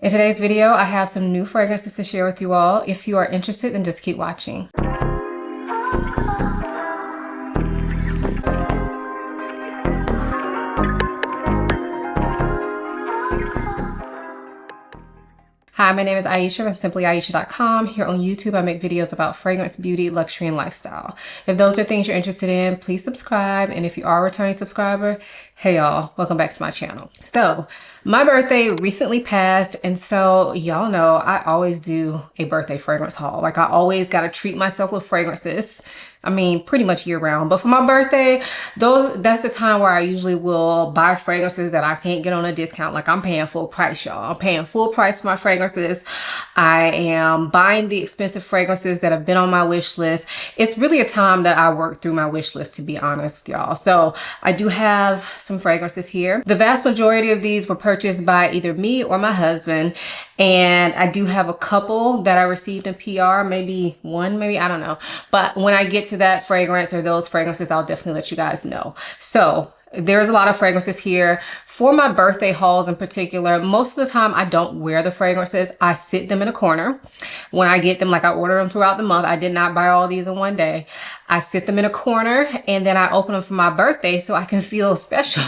In today's video, I have some new fragrances to share with you all. If you are interested, then just keep watching. Hi, my name is Ayesha from simplyayesha.com. Here on YouTube, I make videos about fragrance, beauty, luxury, and lifestyle. If those are things you're interested in, please subscribe. And if you are a returning subscriber, hey y'all, welcome back to my channel. So my birthday recently passed, and so y'all know I always do a birthday fragrance haul. Like I always got to treat myself with fragrances. I mean, pretty much year round, but for my birthday, that's the time where I usually will buy fragrances that I can't get on a discount. Like I'm paying full price, y'all. I'm paying full price for my fragrances. I am buying the expensive fragrances that have been on my wish list. It's really a time that I work through my wish list, to be honest with y'all. So I do have some fragrances here. The vast majority of these were purchased by either me or my husband. And I do have a couple that I received in PR, maybe one, maybe, I don't know. But when I get to that fragrance or those fragrances, I'll definitely let you guys know. So there's a lot of fragrances here. For my birthday hauls in particular, most of the time I don't wear the fragrances. I sit them in a corner. When I get them, like I order them throughout the month. I did not buy all these in one day. I sit them in a corner and then I open them for my birthday so I can feel special.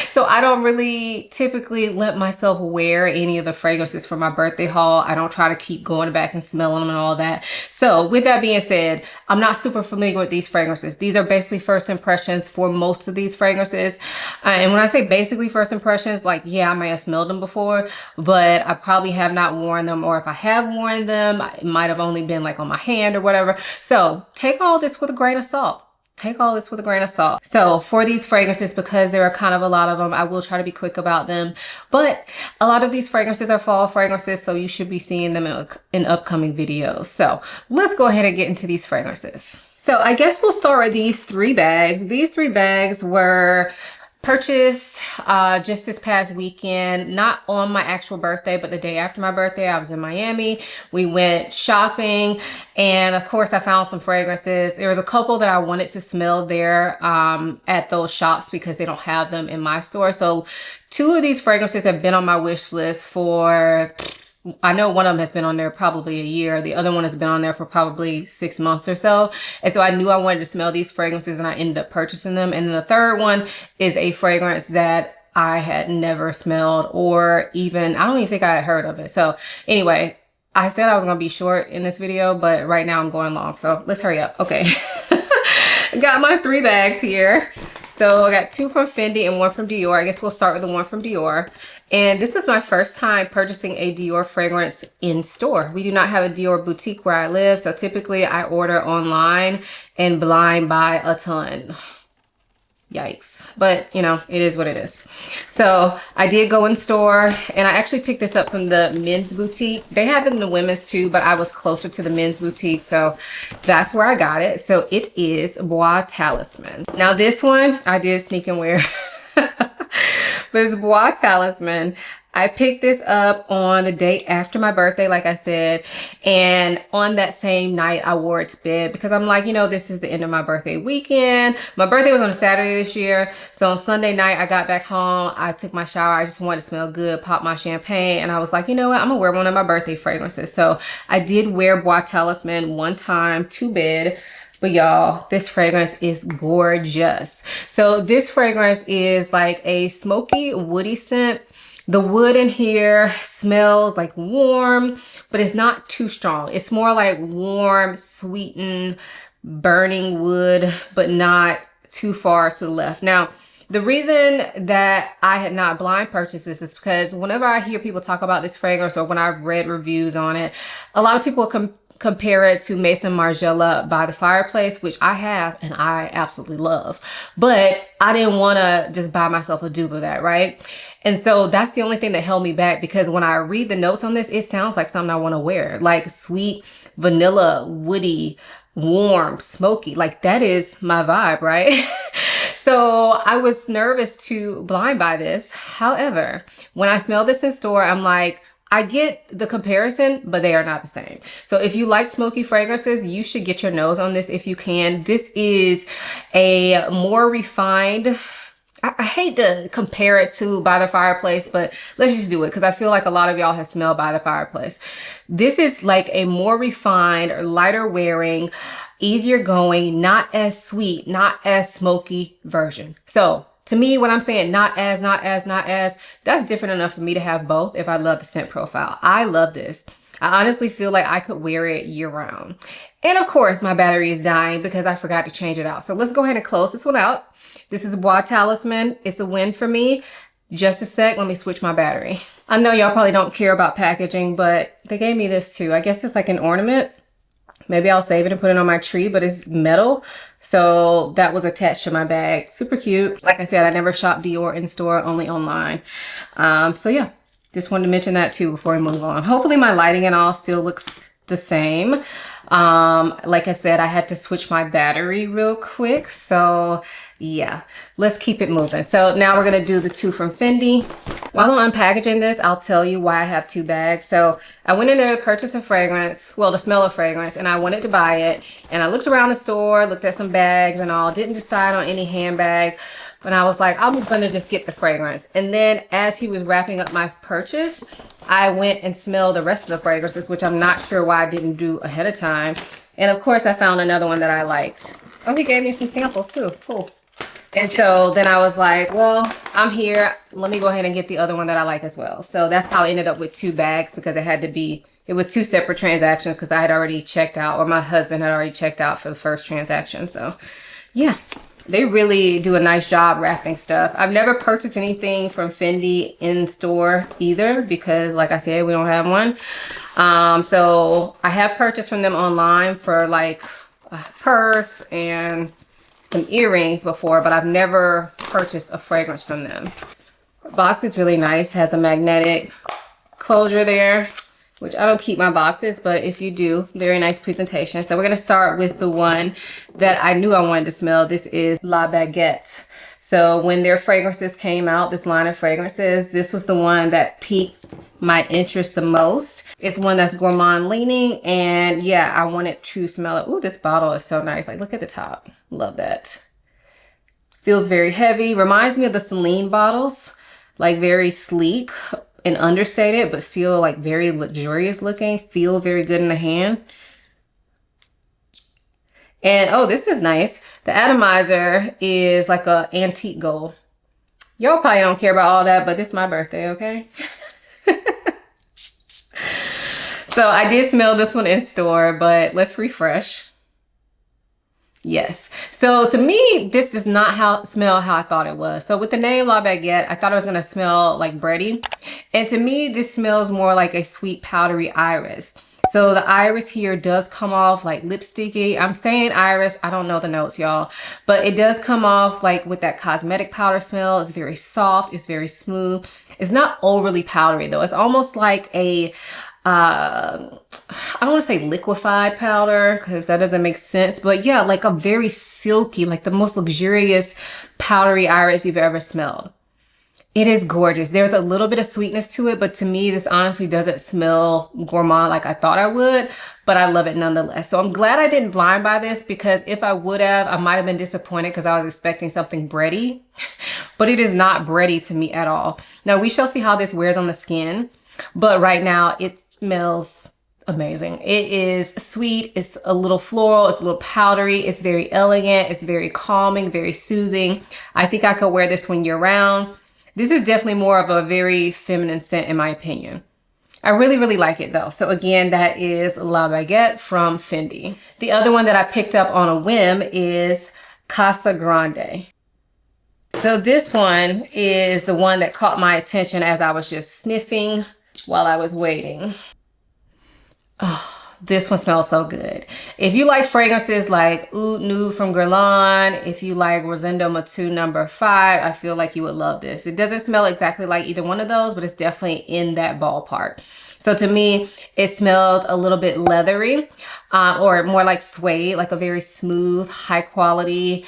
So I don't really typically let myself wear any of the fragrances for my birthday haul. I don't try to keep going back and smelling them and all that. So with that being said, I'm not super familiar with these fragrances. These are basically first impressions for most of these fragrances. And when I say basically first impressions, like, yeah, I may have smelled them before, but I probably have not worn them. Or if I have worn them, it might have only been like on my hand or whatever. So take all this with a grain of salt. Take all this with a grain of salt. So for these fragrances, because there are kind of a lot of them, I will try to be quick about them. But a lot of these fragrances are fall fragrances, so you should be seeing them in upcoming videos. So let's go ahead and get into these fragrances. So I guess we'll start with these 3 bags. These 3 bags were purchased just this past weekend, not on my actual birthday, but the day after my birthday. I was in Miami. We went shopping, and of course I found some fragrances. There was a couple that I wanted to smell there at those shops because they don't have them in my store. So 2 of these fragrances have been on my wish list for, I know one of them has been on there probably a year. The other one has been on there for probably 6 months or so. And so I knew I wanted to smell these fragrances and I ended up purchasing them. And then the third one is a fragrance that I had never smelled, or even, I don't even think I had heard of it. So anyway, I said I was going to be short in this video, but right now I'm going long. So let's hurry up. Okay. Got my 3 bags here. So I got 2 from Fendi and 1 from Dior. I guess we'll start with the one from Dior. And this was my first time purchasing a Dior fragrance in store. We do not have a Dior boutique where I live. So typically I order online and blind buy a ton. Yikes. But you know, it is what it is. So I did go in store, and I actually picked this up from the men's boutique. They have it in the women's too, but I was closer to the men's boutique, so that's where I got it. So it is Bois Talisman. Now this one I did sneak and wear. But it's Bois Talisman. I picked this up on the day after my birthday, like I said, and on that same night I wore it to bed because I'm like, you know, this is the end of my birthday weekend. My birthday was on a Saturday this year, so on Sunday night I got back home, I took my shower, I just wanted to smell good, pop my champagne, and I was like, you know what, I'm gonna wear one of my birthday fragrances. So I did wear Bois Talisman one time to bed. But y'all, this fragrance is gorgeous. So this fragrance is like a smoky, woody scent. The wood in here smells like warm, but it's not too strong. It's more like warm, sweetened, burning wood, but not too far to the left. Now, the reason that I had not blind purchased this is because whenever I hear people talk about this fragrance or when I've read reviews on it, a lot of people compare it to Maison Margiela by the Fireplace, which I have and I absolutely love. But I didn't want to just buy myself a dupe of that, right? And so that's the only thing that held me back, because when I read the notes on this, it sounds like something I want to wear. Like sweet, vanilla, woody, warm, smoky. Like that is my vibe, right? So I was nervous to blind buy this. However, when I smell this in store, I'm like, I get the comparison, but they are not the same. So if you like smoky fragrances, you should get your nose on this if you can. This is a more refined I hate to compare it to By the Fireplace, but let's just do it because I feel like a lot of y'all have smelled By the Fireplace. This is like a more refined, lighter wearing, easier going, not as sweet, not as smoky version. So to me, when I'm saying not as, that's different enough for me to have both if I love the scent profile. I love this. I honestly feel like I could wear it year round. And of course, my battery is dying because I forgot to change it out. So let's go ahead and close this one out. This is Bois Talisman. It's a win for me. Just a sec, let me switch my battery. I know y'all probably don't care about packaging, but they gave me this too. I guess it's like an ornament. Maybe I'll save it and put it on my tree, but it's metal. So that was attached to my bag. Super cute. Like I said, I never shop Dior in store, only online. So yeah, just wanted to mention that too before we move on. Hopefully my lighting and all still looks the same. Like I said, I had to switch my battery real quick. So yeah, let's keep it moving. So now we're gonna do the two from Fendi. While I'm unpackaging this, I'll tell you why I have two bags. So I went in there to purchase a fragrance, well, to smell a fragrance, and I wanted to buy it. And I looked around the store, looked at some bags and all, didn't decide on any handbag. But I was like, I'm gonna just get the fragrance. And then as he was wrapping up my purchase, I went and smelled the rest of the fragrances, which I'm not sure why I didn't do ahead of time. And of course I found another one that I liked. Oh, he gave me some samples too, cool. And so then I was like, well, I'm here. Let me go ahead and get the other one that I like as well. So that's how I ended up with two bags because it was two separate transactions because I had already checked out, or my husband had already checked out for the first transaction. So yeah, they really do a nice job wrapping stuff. I've never purchased anything from Fendi in store either because like I said, we don't have one. So I have purchased from them online for like a purse and some earrings before, but I've never purchased a fragrance from them. The box is really nice, has a magnetic closure there, which I don't keep my boxes, but if you do, very nice presentation. So we're gonna start with the one that I knew I wanted to smell. This is La Baguette. So when their fragrances came out, this line of fragrances, this was the one that piqued my interest the most. It's one that's gourmand leaning, and yeah, I wanted to smell it. Ooh, this bottle is so nice. Like, look at the top. Love that. Feels very heavy. Reminds me of the Celine bottles. Like very sleek and understated, but still like very luxurious looking. Feel very good in the hand. And oh, this is nice. The atomizer is like a antique gold. Y'all probably don't care about all that, but this is my birthday, okay? So I did smell this one in store, but let's refresh. Yes. So to me, this does not smell how I thought it was. So with the name La Baguette, I thought it was going to smell like bready. And to me, this smells more like a sweet powdery iris. So the iris here does come off like lipsticky. I'm saying iris, I don't know the notes, y'all, but it does come off like with that cosmetic powder smell. It's very soft. It's very smooth. It's not overly powdery though. It's almost like a, I don't want to say liquefied powder because that doesn't make sense, but yeah, like a very silky, like the most luxurious powdery iris you've ever smelled. It is gorgeous. There's a little bit of sweetness to it, but to me, this honestly doesn't smell gourmand like I thought I would, but I love it nonetheless. So I'm glad I didn't blind buy this because if I would have, I might have been disappointed because I was expecting something bready, but it is not bready to me at all. Now we shall see how this wears on the skin, but right now it smells amazing. It is sweet. It's a little floral. It's a little powdery. It's very elegant. It's very calming, very soothing. I think I could wear this one year round. This is definitely more of a very feminine scent in my opinion. I really, really like it though. So again, that is La Baguette from Fendi. The other one that I picked up on a whim is Casa Grande. So this one is the one that caught my attention as I was just sniffing while I was waiting. Oh, this one smells so good. If you like fragrances like Oud Nude from Guerlain, if you like Rosendo Matu No. 5, I feel like you would love this. It doesn't smell exactly like either one of those, but it's definitely in that ballpark. So to me, it smells a little bit leathery, or more like suede, like a very smooth, high quality,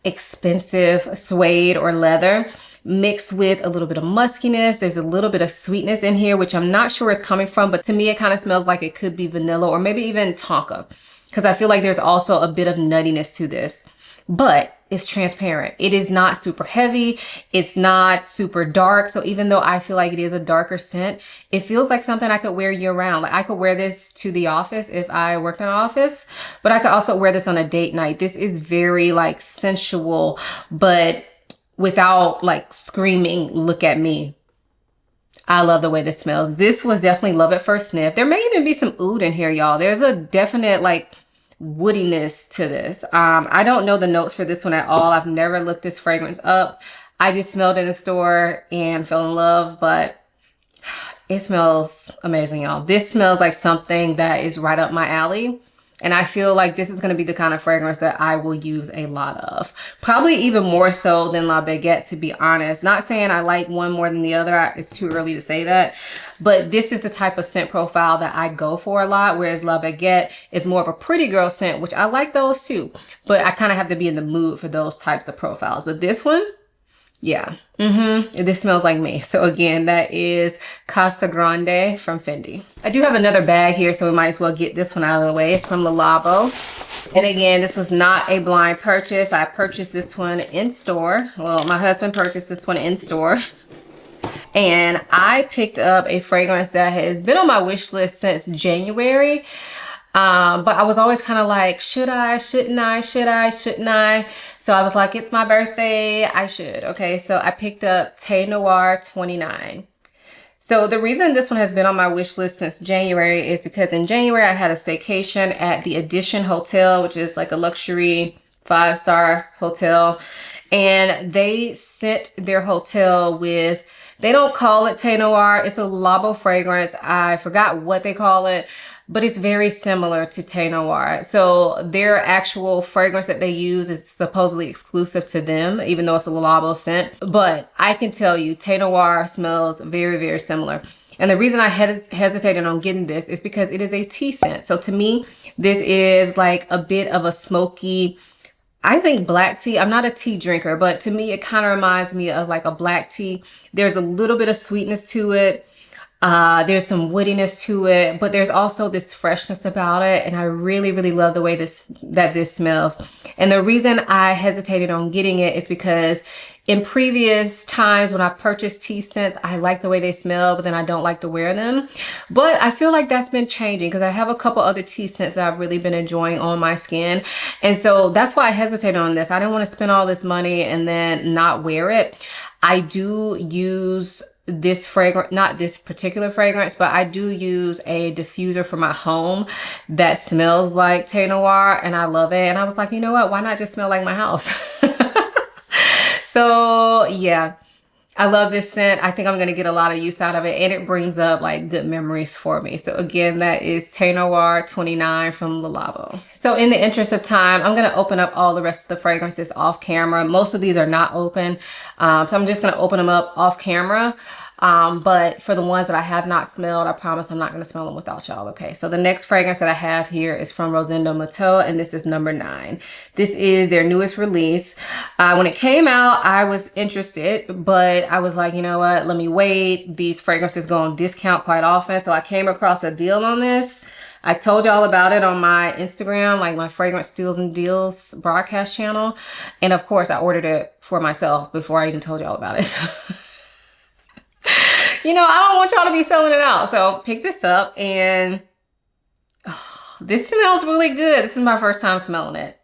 expensive suede or leather, mixed with a little bit of muskiness. There's a little bit of sweetness in here, which I'm not sure where it's coming from, but to me, it kind of smells like it could be vanilla or maybe even tonka, because I feel like there's also a bit of nuttiness to this, but it's transparent. It is not super heavy. It's not super dark. So even though I feel like it is a darker scent, it feels like something I could wear year round. Like I could wear this to the office if I worked in an office, but I could also wear this on a date night. This is very like sensual, but without like screaming, look at me. I love the way this smells. This was definitely love at first sniff. There may even be some oud in here, y'all. There's a definite like woodiness to this. I don't know the notes for this one at all. I've never looked this fragrance up. I just smelled it in the store and fell in love, but it smells amazing, y'all. This smells like something that is right up my alley. And I feel like this is going to be the kind of fragrance that I will use a lot of. Probably even more so than La Baguette, to be honest. Not saying I like one more than the other. It's too early to say that. But this is the type of scent profile that I go for a lot. Whereas La Baguette is more of a pretty girl scent, which I like those too. But I kind of have to be in the mood for those types of profiles. But this one, yeah. This smells like me. So again, that is Casa Grande from Fendi. I do have another bag here, so we might as well get this one out of the way. It's from Le Labo. And again, this was not a blind purchase. I purchased this one in store. Well, my husband purchased this one in store. And I picked up a fragrance that has been on my wish list since January. But I was always kind of like, should I, shouldn't I, should I, shouldn't I? So I was like, it's my birthday, I should. Okay, so I picked up Thé Noir 29. So the reason this one has been on my wish list since January is because in January I had a staycation at the Edition Hotel, which is like a luxury 5-star hotel. And they sent their hotel with, they don't call it Thé Noir, it's a Labo fragrance. I forgot what they call it, but it's very similar to Thé Noir. So their actual fragrance that they use is supposedly exclusive to them, even though it's a Labo scent. But I can tell you, Thé Noir smells very, very similar. And the reason I hesitated on getting this is because it is a tea scent. So to me, this is like a bit of a smoky, I think black tea. I'm not a tea drinker, but to me, it kind of reminds me of like a black tea. There's a little bit of sweetness to it. There's some woodiness to it, but there's also this freshness about it. And I really, really love the way this smells. And the reason I hesitated on getting it is because in previous times when I've purchased tea scents, I like the way they smell, but then I don't like to wear them. But I feel like that's been changing because I have a couple other tea scents that I've really been enjoying on my skin. And so that's why I hesitated on this. I didn't want to spend all this money and then not wear it. I do use this fragrance, not this particular fragrance, but I do use a diffuser for my home that smells like Thé Noir and I love it. And I was like, you know what? Why not just smell like my house? So yeah, I love this scent. I think I'm going to get a lot of use out of it and it brings up like good memories for me. So again, that is Thé Noir 29 from Le Labo. So in the interest of time, I'm going to open up all the rest of the fragrances off camera. Most of these are not open. So I'm just going to open them up off camera. But for the ones that I have not smelled, I promise I'm not going to smell them without y'all. Okay, so the next fragrance that I have here is from Rosendo Mateau, and this is number 9. This is their newest release. When it came out, I was interested, but I was like, you know what, let me wait. These fragrances go on discount quite often, so I came across a deal on this. I told y'all about it on my Instagram, like my Fragrance Steals and Deals broadcast channel. And of course, I ordered it for myself before I even told y'all about it. So you know, I don't want y'all to be selling it out. So pick this up and this smells really good. This is my first time smelling it.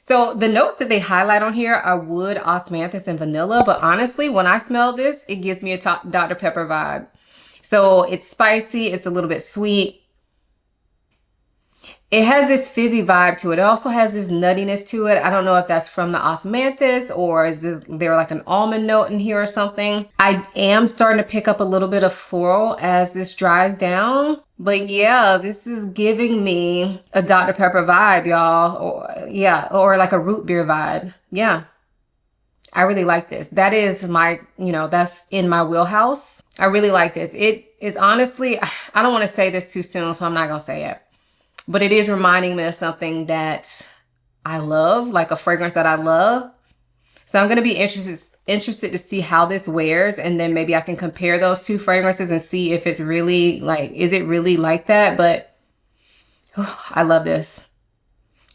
So the notes that they highlight on here are wood, osmanthus, and vanilla. But honestly, when I smell this, it gives me a Dr. Pepper vibe. So it's spicy. It's a little bit sweet. It has this fizzy vibe to it. It also has this nuttiness to it. I don't know if that's from the osmanthus or is there like an almond note in here or something. I am starting to pick up a little bit of floral as this dries down. But yeah, this is giving me a Dr. Pepper vibe, y'all. Or like a root beer vibe. Yeah. I really like this. That is my, that's in my wheelhouse. I really like this. It is honestly, I don't want to say this too soon, so I'm not going to say it. But it is reminding me of something that I love, like a fragrance that I love. So I'm going to be interested to see how this wears. And then maybe I can compare those two fragrances and see if it's really like, is it really like that? But I love this.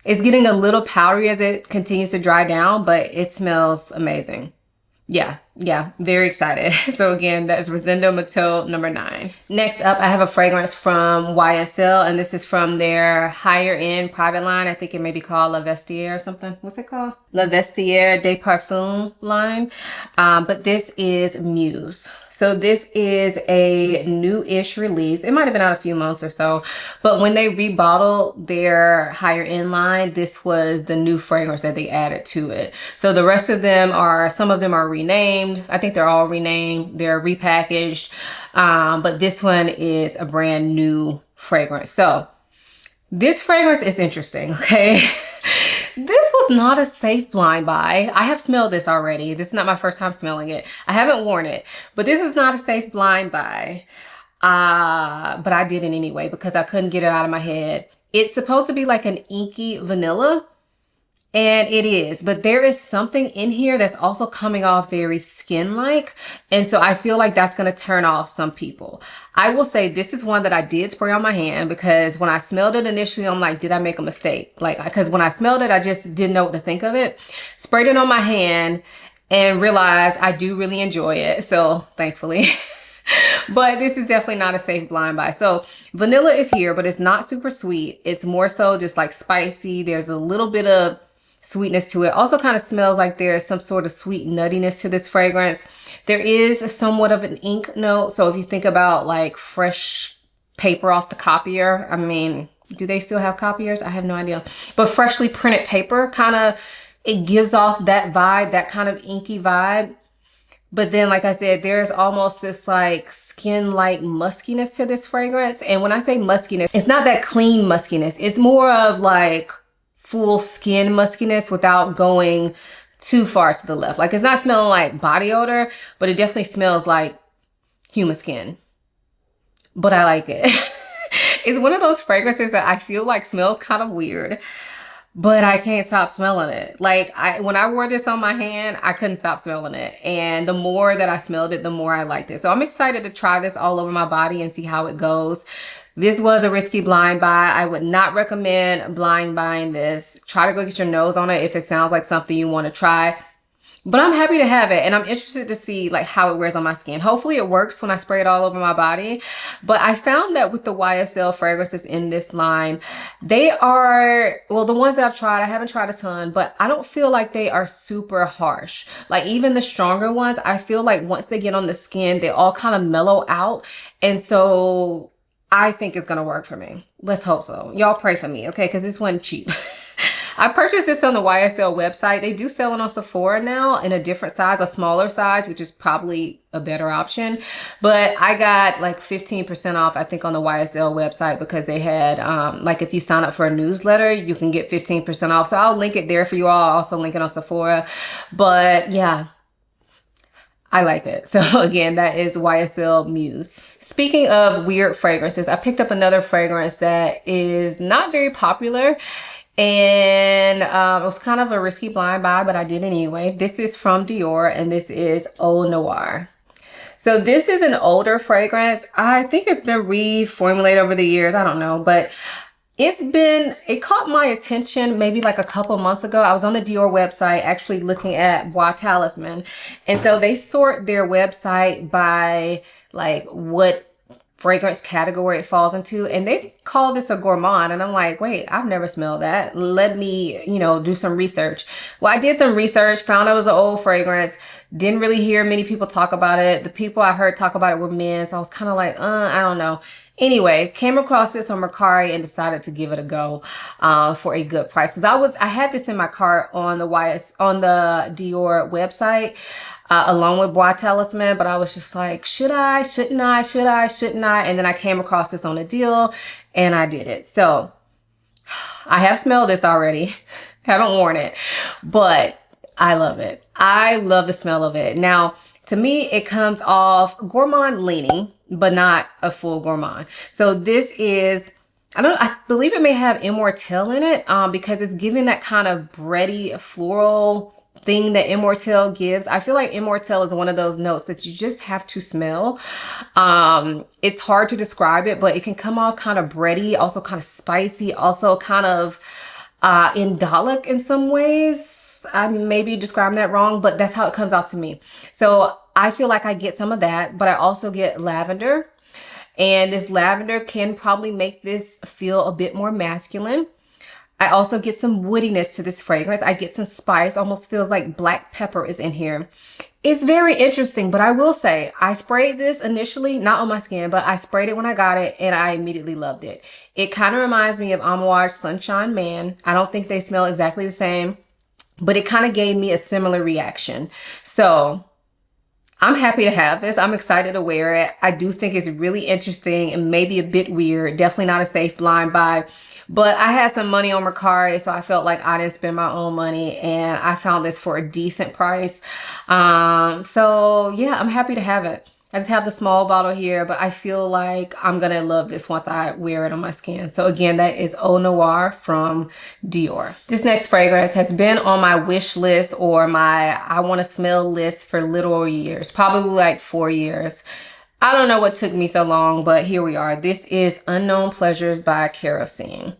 It's getting a little powdery as it continues to dry down, but it smells amazing. Yeah, very excited. So again, that's Rosendo Matilde number 9. Next up, I have a fragrance from YSL, and this is from their higher end private line. I think it may be called La Vestiaire or something. What's it called? La Vestiaire de Parfum line. But this is Muse. So this is a new-ish release. It might have been out a few months or so, but when they rebottled their higher end line, this was the new fragrance that they added to it. So the rest of them are, some of them are renamed. I think they're all renamed. They're repackaged. But this one is a brand new fragrance. So this fragrance is interesting, okay? This was not a safe blind buy. I have smelled this already. This is not my first time smelling it. I haven't worn it, but this is not a safe blind buy. But I did it anyway because I couldn't get it out of my head. It's supposed to be like an inky vanilla, and it is, but there is something in here that's also coming off very skin-like. And so I feel like that's going to turn off some people. I will say this is one that I did spray on my hand because when I smelled it initially, I'm like, did I make a mistake? Like, because when I smelled it, I just didn't know what to think of it. Sprayed it on my hand and realized I do really enjoy it. So thankfully. But this is definitely not a safe blind buy. So vanilla is here, but it's not super sweet. It's more so just like spicy. There's a little bit of sweetness to it. Also kind of smells like there's some sort of sweet nuttiness to this fragrance. There is somewhat of an ink note. So if you think about like fresh paper off the copier, I mean, do they still have copiers? I have no idea. But freshly printed paper, kind of, it gives off that vibe, that kind of inky vibe. But then, like I said, there's almost this like skin-like muskiness to this fragrance. And when I say muskiness, it's not that clean muskiness. It's more of like full skin muskiness without going too far to the left. Like, it's not smelling like body odor, but it definitely smells like human skin. But I like it. It's one of those fragrances that I feel like smells kind of weird, but I can't stop smelling it. Like, when I wore this on my hand, I couldn't stop smelling it. And the more that I smelled it, the more I liked it. So I'm excited to try this all over my body and see how it goes. This was a risky blind buy. I would not recommend blind buying this. Try to go get your nose on it if it sounds like something you want to try. But I'm happy to have it, and I'm interested to see like how it wears on my skin. Hopefully it works when I spray it all over my body. But I found that with the YSL fragrances in this line, they are, well, the ones that I've tried, I haven't tried a ton, but I don't feel like they are super harsh. Like even the stronger ones, I feel like once they get on the skin, they all kind of mellow out. And so I think it's going to work for me. Let's hope so. Y'all pray for me, okay? Because this wasn't cheap. I purchased this on the YSL website. They do sell it on Sephora now in a different size, a smaller size, which is probably a better option. But I got like 15% off, I think, on the YSL website because they had, like if you sign up for a newsletter, you can get 15% off. So I'll link it there for you all. I'll also link it on Sephora. But yeah, I like it. So again, that is YSL Muse. Speaking of weird fragrances, I picked up another fragrance that is not very popular. And it was kind of a risky blind buy, but I did it anyway. This is from Dior, and this is Eau Noir. So this is an older fragrance. I think it's been reformulated over the years. I don't know, but it caught my attention maybe like a couple months ago. I was on the Dior website actually looking at Bois Talisman. And so they sort their website by like what fragrance category it falls into, and they call this a gourmand. And I'm like, wait, I've never smelled that. Let me, do some research. Well, I did some research, found it was an old fragrance. Didn't really hear many people talk about it. The people I heard talk about it were men, so I was kind of like, I don't know. Anyway, came across this on Mercari and decided to give it a go for a good price. Because I had this in my cart on the Dior website along with Bois Talisman, but I was just like, should I, shouldn't I, should I, shouldn't I? And then I came across this on a deal and I did it. So I have smelled this already. Haven't worn it, but I love it. I love the smell of it. Now, to me, it comes off gourmand leaning, but not a full gourmand. So this is, I believe it may have Immortelle in it because it's giving that kind of bready floral thing that Immortelle gives. I feel like Immortelle is one of those notes that you just have to smell. It's hard to describe it, but it can come off kind of bready, also kind of spicy, also kind of, indolic in some ways. I may be describing that wrong, but that's how it comes out to me. So I feel like I get some of that, but I also get lavender. And this lavender can probably make this feel a bit more masculine. I also get some woodiness to this fragrance. I get some spice, almost feels like black pepper is in here. It's very interesting, but I will say I sprayed this initially, not on my skin, but I sprayed it when I got it and I immediately loved it. It kind of reminds me of Amouage Sunshine Man. I don't think they smell exactly the same, but it kind of gave me a similar reaction. So I'm happy to have this. I'm excited to wear it. I do think it's really interesting and maybe a bit weird. Definitely not a safe blind buy. But I had some money on Mercari, so I felt like I didn't spend my own money, and I found this for a decent price. So yeah, I'm happy to have it. I just have the small bottle here, but I feel like I'm gonna love this once I wear it on my skin. So again, that is Eau Noir from Dior. This next fragrance has been on my wish list or my I wanna smell list for literal years, probably like 4 years. I don't know what took me so long, but here we are. This is Unknown Pleasures by Kerosene.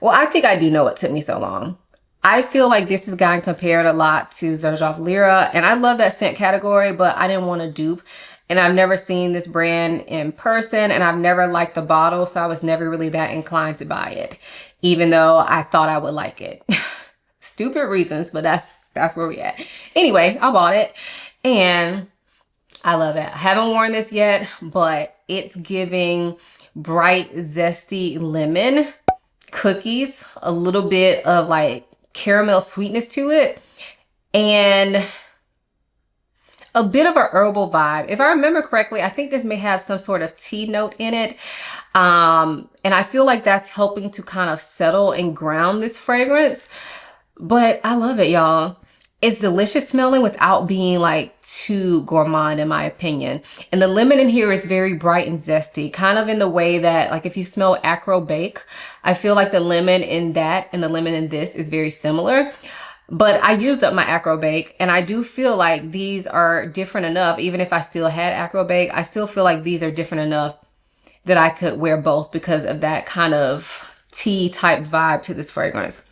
Well, I think I do know what took me so long. I feel like this has gotten compared a lot to Xerjoff Lyra, and I love that scent category, but I didn't want to dupe. And I've never seen this brand in person, and I've never liked the bottle, so I was never really that inclined to buy it, even though I thought I would like it. Stupid reasons, but that's where we at. Anyway, I bought it, and I love it. I haven't worn this yet, but it's giving bright, zesty lemon, cookies, a little bit of like caramel sweetness to it, and a bit of a herbal vibe. If I remember correctly, I think this may have some sort of tea note in it. And I feel like that's helping to kind of settle and ground this fragrance. But I love it, y'all. It's delicious smelling without being like too gourmand in my opinion. And the lemon in here is very bright and zesty, kind of in the way that like if you smell Acro Bake, I feel like the lemon in that and the lemon in this is very similar. But I used up my Acro Bake, and I do feel like these are different enough. Even if I still had Acro Bake, I still feel like these are different enough that I could wear both because of that kind of tea type vibe to this fragrance.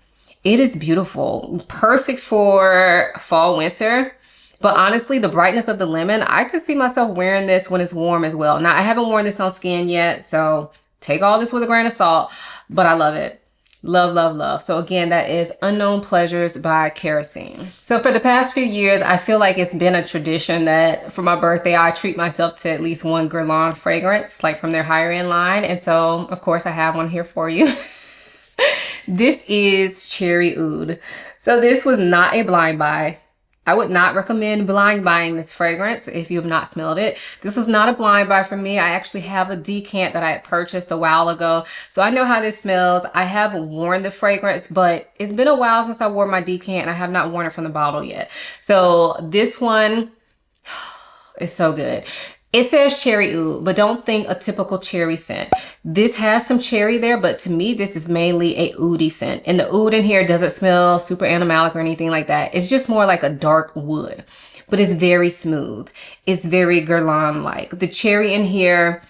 It is beautiful, perfect for fall, winter. But honestly, the brightness of the lemon, I could see myself wearing this when it's warm as well. Now, I haven't worn this on skin yet, so take all this with a grain of salt, but I love it. Love, love, love. So again, that is Unknown Pleasures by Kerosene. So for the past few years, I feel like it's been a tradition that for my birthday, I treat myself to at least one Guerlain fragrance, like from their higher end line. And so, of course, I have one here for you. This is Cherry Oud. So this was not a blind buy. I would not recommend blind buying this fragrance if you have not smelled it. This was not a blind buy for me. I actually have a decant that I had purchased a while ago. So I know how this smells. I have worn the fragrance, but it's been a while since I wore my decant and I have not worn it from the bottle yet. So this one is so good. It says Cherry Oud, but don't think a typical cherry scent. This has some cherry there, but to me, this is mainly a oudy scent. And the oud in here doesn't smell super animalic or anything like that. It's just more like a dark wood, but it's very smooth. It's very Guerlain-like. The cherry in here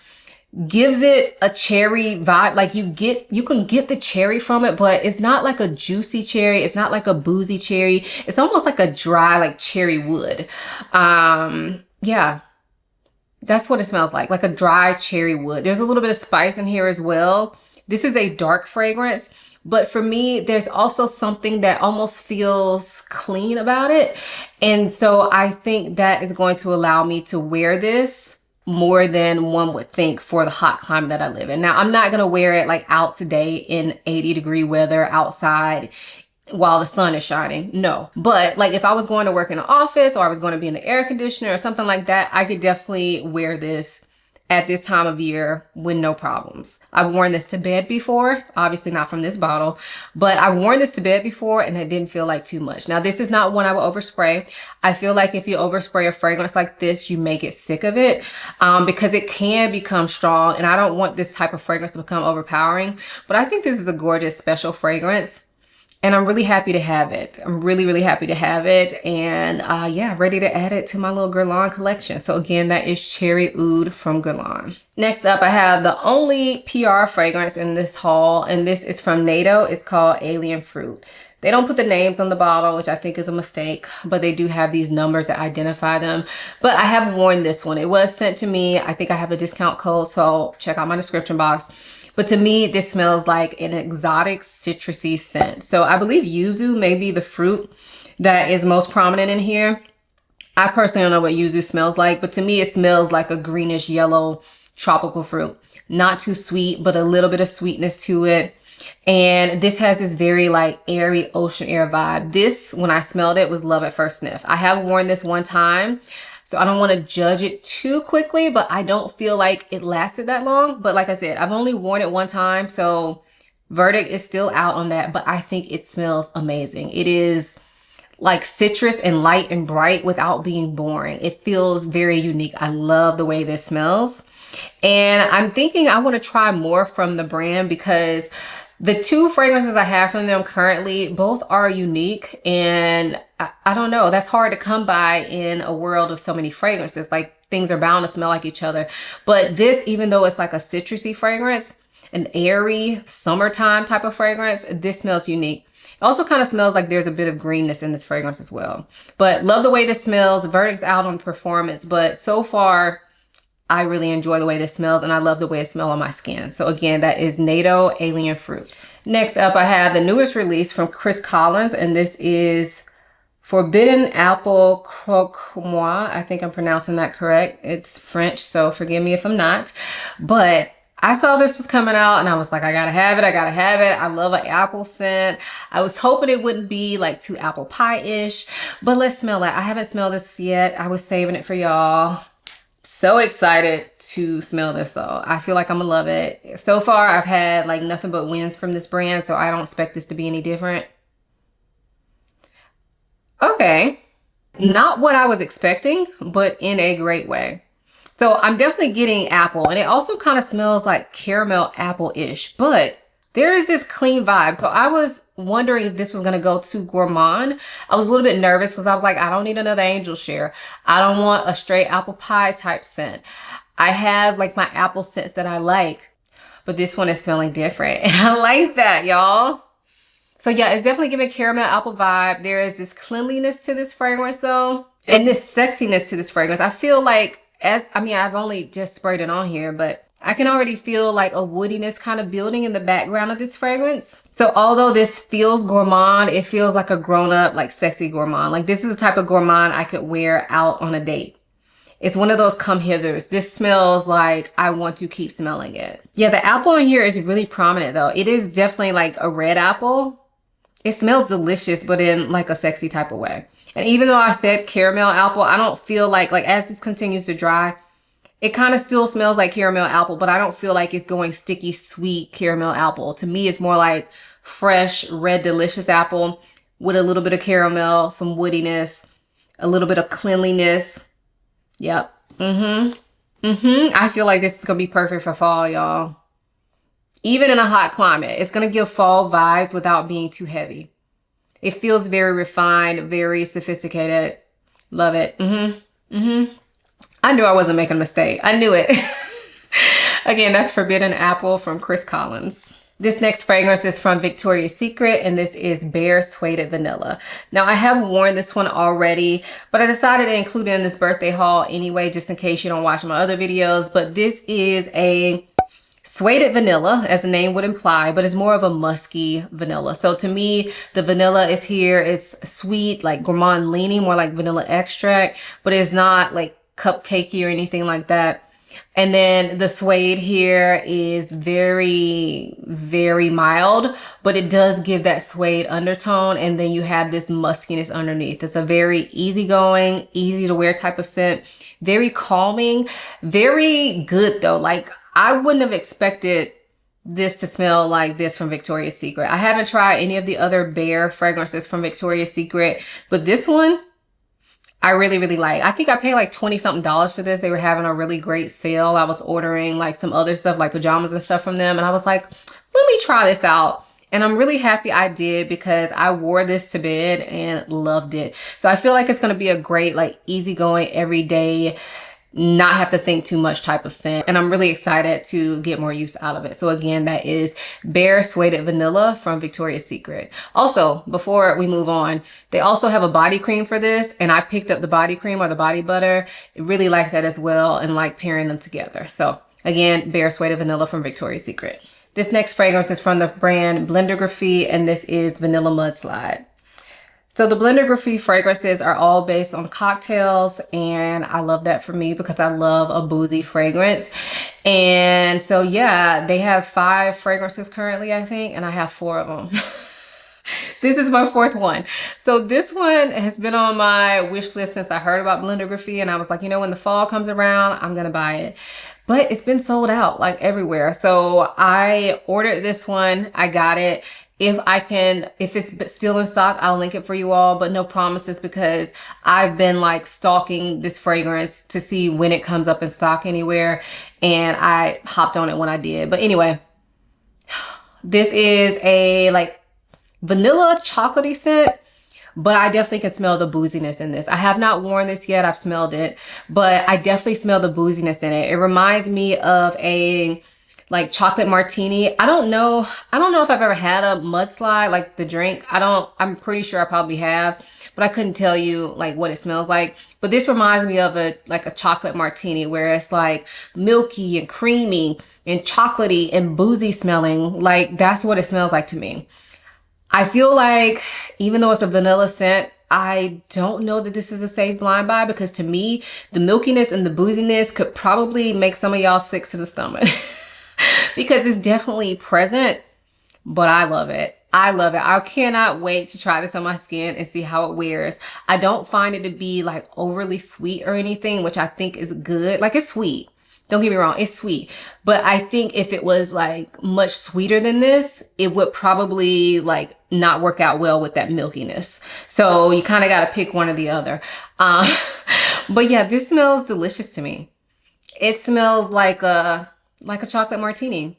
gives it a cherry vibe. Like you can get the cherry from it, but it's not like a juicy cherry. It's not like a boozy cherry. It's almost like a dry, like cherry wood. Yeah. That's what it smells like a dry cherry wood. There's a little bit of spice in here as well. This is a dark fragrance, but for me, there's also something that almost feels clean about it. And so I think that is going to allow me to wear this more than one would think for the hot climate that I live in. Now, I'm not going to wear it like out today in 80-degree weather outside while the sun is shining. No. But like if I was going to work in an office or I was going to be in the air conditioner or something like that, I could definitely wear this at this time of year with no problems. I've worn this to bed before, obviously not from this bottle, but I've worn this to bed before and it didn't feel like too much. Now, this is not one I would overspray. I feel like if you overspray a fragrance like this, you may get sick of it because it can become strong, and I don't want this type of fragrance to become overpowering. But I think this is a gorgeous special fragrance. And I'm really happy to have it. I'm really happy to have it. And yeah, ready to add it to my little Guerlain collection. So again, that is Cherry Oud from Guerlain. Next up, I have the only PR fragrance in this haul, and this is from NATO. It's called Alien Fruit. They don't put the names on the bottle, which I think is a mistake, but they do have these numbers that identify them. But I have worn this one. It was sent to me. I think I have a discount code, so check out my description box. But to me, this smells like an exotic citrusy scent. So I believe yuzu may be the fruit that is most prominent in here. I personally don't know what yuzu smells like, but to me, it smells like a greenish yellow tropical fruit. Not too sweet, but a little bit of sweetness to it. And this has this very like airy ocean air vibe. This, when I smelled it, was love at first sniff. I have worn this one time, so I don't want to judge it too quickly, but I don't feel like it lasted that long. But like I said, I've only worn it one time, so verdict is still out on that, but I think it smells amazing. It is like citrus and light and bright without being boring. It feels very unique. I love the way this smells. And I'm thinking I want to try more from the brand because the two fragrances I have from them currently, both are unique, and I don't know, that's hard to come by in a world of so many fragrances. Like, things are bound to smell like each other. But this, even though it's like a citrusy fragrance, an airy summertime type of fragrance, this smells unique. It also kind of smells like there's a bit of greenness in this fragrance as well. But love the way this smells. Verdict's out on performance, but so far, I really enjoy the way this smells, and I love the way it smells on my skin. So again, that is NATO Alien Fruits. Next up, I have the newest release from Chris Collins, and this is Forbidden Apple Croque-Moi. I think I'm pronouncing that correct. It's French, so forgive me if I'm not. But I saw this was coming out, and I was like, I gotta have it, I gotta have it. I love an apple scent. I was hoping it wouldn't be like too apple pie-ish, but let's smell it. I haven't smelled this yet. I was saving it for y'all. So excited to smell this though. I feel like I'm gonna love it. So far, I've had like nothing but wins from this brand, so I don't expect this to be any different. Okay, not what I was expecting, but in a great way. So I'm definitely getting apple, and it also kind of smells like caramel apple-ish, but there is this clean vibe. So I was wondering if this was gonna go too gourmand. I was a little bit nervous because I was like, I don't need another angel share. I don't want a straight apple pie type scent. I have like my apple scents that I like, but this one is smelling different. And I like that, y'all. So yeah, it's definitely giving caramel apple vibe. There is this cleanliness to this fragrance though, and this sexiness to this fragrance. I feel like, I've only just sprayed it on here, but I can already feel like a woodiness kind of building in the background of this fragrance. So although this feels gourmand, it feels like a grown-up, like sexy gourmand. Like, this is the type of gourmand I could wear out on a date. It's one of those come hithers. This smells like I want to keep smelling it. Yeah, the apple in here is really prominent though. It is definitely like a red apple. It smells delicious, but in like a sexy type of way. And even though I said caramel apple, I don't feel like as this continues to dry, it kind of still smells like caramel apple, but I don't feel like it's going sticky, sweet caramel apple. To me, it's more like fresh, red, delicious apple with a little bit of caramel, some woodiness, a little bit of cleanliness. Yep. I feel like this is going to be perfect for fall, y'all. Even in a hot climate, it's going to give fall vibes without being too heavy. It feels very refined, very sophisticated. Love it. I knew I wasn't making a mistake. I knew it. Again, that's Forbidden Apple from Chris Collins. This next fragrance is from Victoria's Secret, and this is Bare Suede Vanilla. Now, I have worn this one already, but I decided to include it in this birthday haul anyway, just in case you don't watch my other videos. But this is a suede vanilla, as the name would imply, but it's more of a musky vanilla. So to me, the vanilla is here. It's sweet, like gourmand leaning, more like vanilla extract, but it's not like cupcakey or anything like that. And then the suede here is very, very mild, but it does give that suede undertone. And then you have this muskiness underneath. It's a very easygoing, easy to wear type of scent. Very calming, very good though. Like, I wouldn't have expected this to smell like this from Victoria's Secret. I haven't tried any of the other Bare fragrances from Victoria's Secret, but this one, I really, really like. I think I paid like 20 something dollars for this. They were having a really great sale. I was ordering like some other stuff like pajamas and stuff from them. And I was like, let me try this out. And I'm really happy I did because I wore this to bed and loved it. So I feel like it's going to be a great, like, easygoing, everyday, not have to think too much type of scent. And I'm really excited to get more use out of it. So again, that is Bare Suede Vanilla from Victoria's Secret. Also, before we move on, they also have a body cream for this, and I picked up the body cream or the body butter. I really like that as well, and like pairing them together. So again, Bare Suede Vanilla from Victoria's Secret. This next fragrance is from the brand Blndrgrphy, and this is Vanilla Mudslide. So the Blndrgrphy fragrances are all based on cocktails, and I love that for me because I love a boozy fragrance. And so yeah, they have 5 fragrances currently, I think, and I have 4 of them. This is my 4th one. So this one has been on my wish list since I heard about Blndrgrphy, and I was like, you know, when the fall comes around, I'm gonna buy it. But it's been sold out like everywhere. So I ordered this one, I got it. If it's still in stock, I'll link it for you all, but no promises because I've been like stalking this fragrance to see when it comes up in stock anywhere, and I hopped on it when I did. But anyway, this is a like vanilla chocolatey scent, but I definitely can smell the booziness in this. I have not worn this yet, I've smelled it, but I definitely smell the booziness in it. It reminds me of a like chocolate martini. I don't know if I've ever had a Mudslide, like the drink. I'm pretty sure I probably have, but I couldn't tell you like what it smells like. But this reminds me of a chocolate martini where it's like milky and creamy and chocolatey and boozy smelling. Like that's what it smells like to me. I feel like even though it's a vanilla scent, I don't know that this is a safe blind buy because to me, the milkiness and the booziness could probably make some of y'all sick to the stomach. Because it's definitely present, but I love it. I love it. I cannot wait to try this on my skin and see how it wears. I don't find it to be like overly sweet or anything, which I think is good. Like it's sweet. Don't get me wrong, it's sweet. But I think if it was like much sweeter than this, it would probably like not work out well with that milkiness. So you kind of got to pick one or the other. But yeah, this smells delicious to me. It smells like a chocolate martini.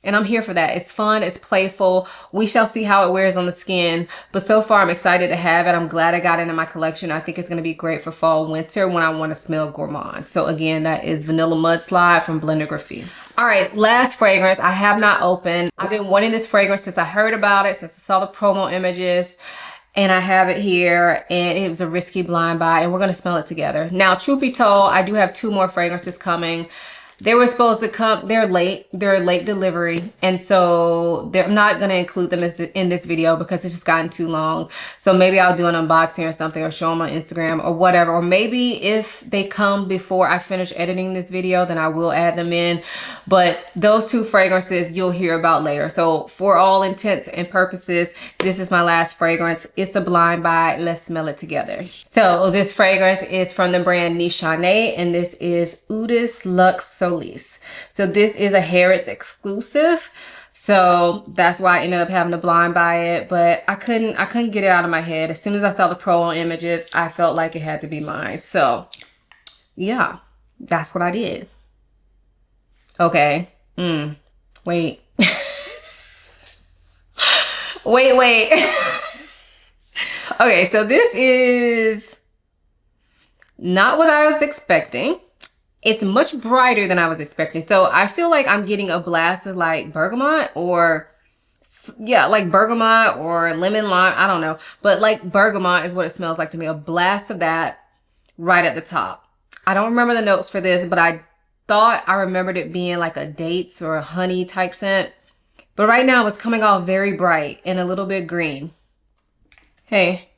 And I'm here for that. It's fun, it's playful. We shall see how it wears on the skin. But so far, I'm excited to have it. I'm glad I got it in my collection. I think it's going to be great for fall, winter when I want to smell gourmand. So again, that is Vanilla Mudslide from Blndrgrphy. All right, last fragrance I have not opened. I've been wanting this fragrance since I heard about it, since I saw the promo images. And I have it here, and it was a risky blind buy, and we're going to smell it together. Now, truth be told, I do have 2 more fragrances coming. They were supposed to come, they're late delivery. And so I'm not going to include them in this video because it's just gotten too long. So maybe I'll do an unboxing or something or show them on Instagram or whatever. Or maybe if they come before I finish editing this video, then I will add them in. But those 2 fragrances you'll hear about later. So for all intents and purposes, this is my last fragrance. It's a blind buy. Let's smell it together. So this fragrance is from the brand Nishane, and this is Udis Luxe Solis. So this is a Harrods exclusive. So that's why I ended up having to blind buy it, but I couldn't get it out of my head. As soon as I saw the promo images, I felt like it had to be mine. So yeah, that's what I did. Okay. Wait. wait. Okay, so this is not what I was expecting. It's much brighter than I was expecting. So I feel like I'm getting a blast of like bergamot or, yeah, like bergamot or lemon lime. I don't know. But like bergamot is what it smells like to me. A blast of that right at the top. I don't remember the notes for this, but I thought I remembered it being like a dates or a honey type scent. But right now it's coming off very bright and a little bit green. Hey.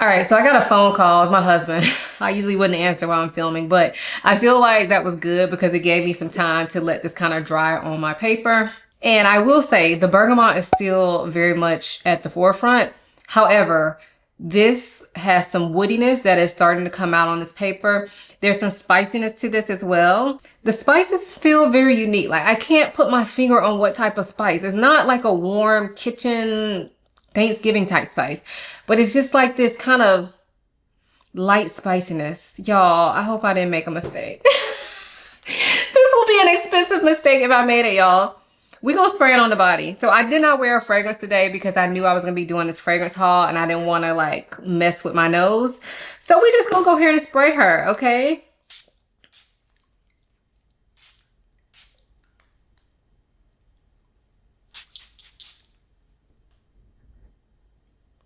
All right, so I got a phone call. It's my husband. I usually wouldn't answer while I'm filming, but I feel like that was good because it gave me some time to let this kind of dry on my paper. And I will say the bergamot is still very much at the forefront. However, this has some woodiness that is starting to come out on this paper. There's some spiciness to this as well. The spices feel very unique. Like I can't put my finger on what type of spice. It's not like a warm kitchen Thanksgiving type spice, but it's just like this kind of light spiciness. Y'all, I hope I didn't make a mistake. This will be an expensive mistake if I made it, y'all. we gonna spray it on the body. So I did not wear a fragrance today because I knew I was gonna be doing this fragrance haul and I didn't want to like mess with my nose. So we just gonna go ahead and spray her, okay?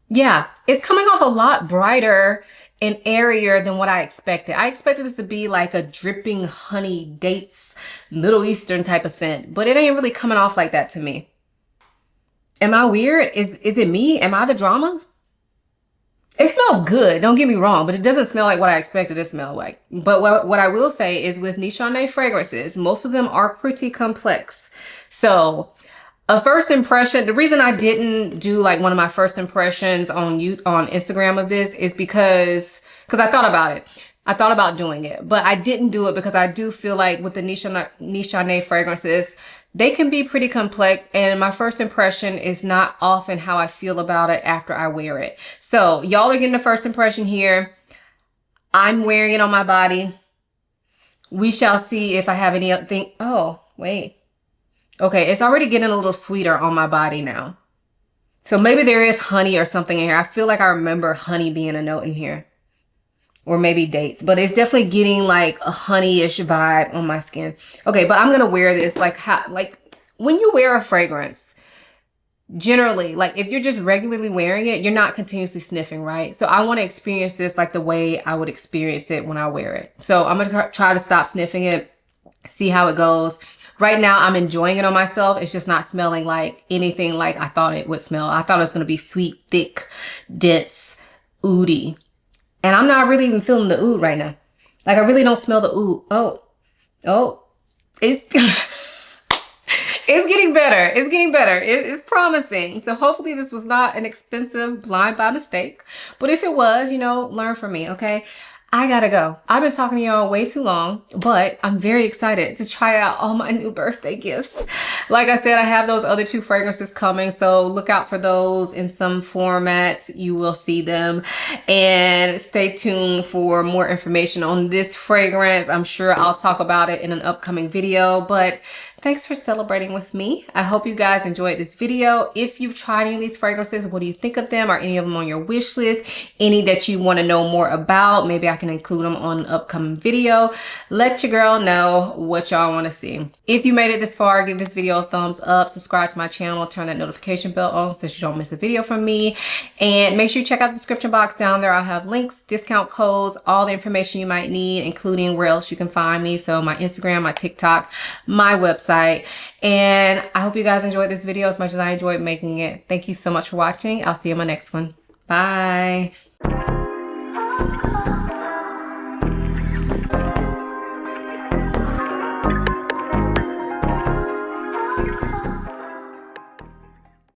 Yeah, it's coming off a lot brighter and airier than what I expected. I expected this to be like a dripping honey dates, Middle Eastern type of scent, but it ain't really coming off like that to me. Am I weird? Is it me? Am I the drama? It smells good, don't get me wrong, but it doesn't smell like what I expected it to smell like. But what I will say is with Nichane fragrances, most of them are pretty complex. So a first impression, the reason I didn't do like one of my first impressions on Instagram of this is because I thought about it. I thought about doing it, but I didn't do it because I do feel like with the Nichane fragrances, they can be pretty complex, and my first impression is not often how I feel about it after I wear it. So y'all are getting the first impression here. I'm wearing it on my body. We shall see if I have anything. Oh, wait. Okay, it's already getting a little sweeter on my body now. So maybe there is honey or something in here. I feel like I remember honey being a note in here. Or maybe dates, but it's definitely getting like a honey-ish vibe on my skin. Okay, but I'm gonna wear this like when you wear a fragrance, generally, like if you're just regularly wearing it, you're not continuously sniffing, right? So I want to experience this like the way I would experience it when I wear it. So I'm gonna try to stop sniffing it, see how it goes. Right now, I'm enjoying it on myself. It's just not smelling like anything like I thought it would smell. I thought it was gonna be sweet, thick, dense, oudy. And I'm not really even feeling the oud right now. Like I really don't smell the oud. Oh, it's it's getting better. It's getting better. It's promising. So hopefully this was not an expensive blind by mistake. But if it was, you know, learn from me, okay? I gotta go. I've been talking to y'all way too long, but I'm very excited to try out all my new birthday gifts. Like I said, I have those other 2 fragrances coming, so look out for those in some format. You will see them. And stay tuned for more information on this fragrance. I'm sure I'll talk about it in an upcoming video, but thanks for celebrating with me. I hope you guys enjoyed this video. If you've tried any of these fragrances, what do you think of them? Are any of them on your wish list? Any that you want to know more about? Maybe I can include them on an upcoming video. Let your girl know what y'all want to see. If you made it this far, give this video a thumbs up, subscribe to my channel, turn that notification bell on so that you don't miss a video from me. And make sure you check out the description box down there. I'll have links, discount codes, all the information you might need, including where else you can find me. So my Instagram, my TikTok, my website. And I hope you guys enjoyed this video as much as I enjoyed making it. Thank you so much for watching. I'll see you in my next one. Bye.